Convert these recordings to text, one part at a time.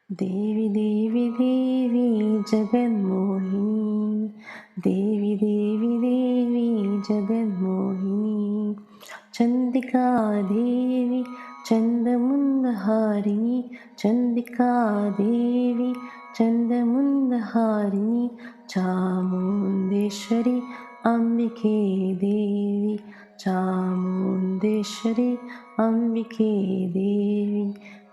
देवी देवी देवी जगन्मोहिनी, देवी देवी देवी जगन्मोहिनी, चंदिका देवी चंदमुंदहारिणी, चंदिका देवी चंदमुंदहारिणी, चामुंडेश्वरी अंबिके देवी, चामुंडेश्वरी अंबिके देवी,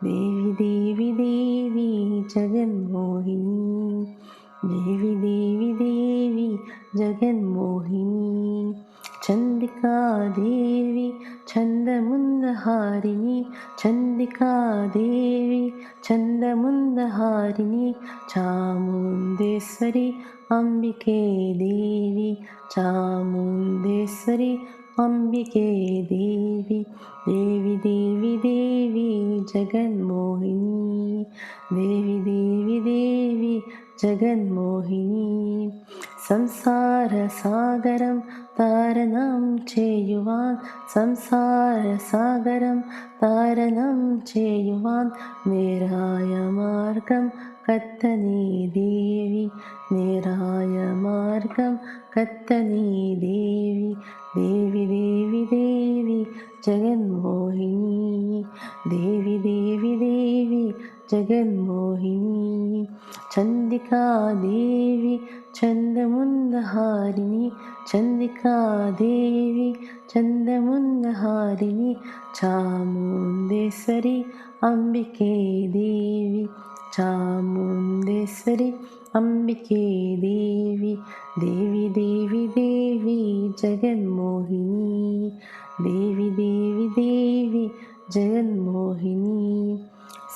देवी देवी देवी जगन्मोहिनी, देवी देवी देवी जगन्मोहिनी, चंदिका देवी चंदमुंदहारिणी, चंदिका देवी चंदमुंदहारिणी, चामुंडेश्वरी अंबिके देवी, चामुंडेश्वरी अंबिके देवी, देवी देवी देवी जगन्मोहिनी, देवी देवी देवी जगन्मोहिनी, संसार सागरं तारणं చేయువాన్, సంసార సాగరం తారణం చేయువాన్, నేరాయ మార్గం కత్తని దేవి, నేరాయ మార్గం కత్తని దేవి, దేవి దేవి దేవి జగన్మోహిని, దేవి దేవి దేవి జగన్మోహిని, చందికా దేవి చందముందహారిణి, చందికా దేవి చందముందహారిణి, చాముండేశ్వరి అంబికే దేవి, చాముండేశ్వరి అంబికే దేవి, దేవి దేవి దేవి జగన్మోహిని, దేవి దేవి దేవి జగన్మోహిని,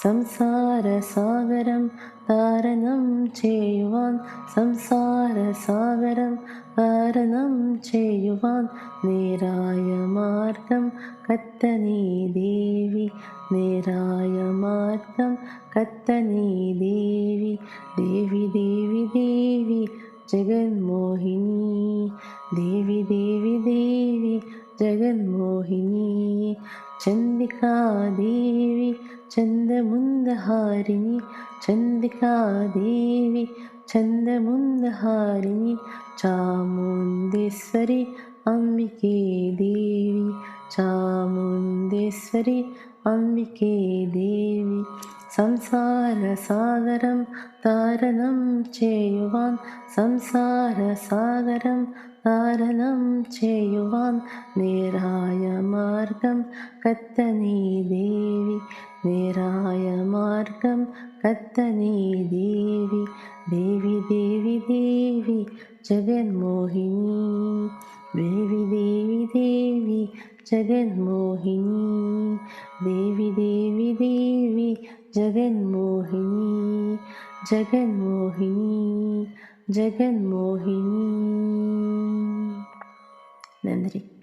సంసార సాగరం తారణం చేయువాన్, సంసార సాగరం తారణం చేయువాన్, నేరాయ మార్గం కత్తని దేవి, నేరాయ మార్గం కత్తని దేవి, దేవి దేవి దేవి జగన్మోహిని, దేవి దేవి దేవి జగన్మోహిని, చందికా దేవి చందముందహారిణి, చందికా దేవి చందముందహారిణి, చాముండేశ్వరి అంబికే దేవి, చాముండేశ్వరి అంబికే దేవి, సంసార సాగరం తారణం చేయువాన్, సంసార సాగరం తారణం చేయువాన్, నేరాయ మార్గం కత్తని దేవి, నేరాయ మార్గం కత్తని దేవి, దేవి దేవి దేవి జగన్మోహిని, దేవి దేవి దేవి జగన్మోహిని, దేవి దేవి దేవి జగన్మోహిని, జగన్మోహిని, జగన్మోహిని. నంద్రి.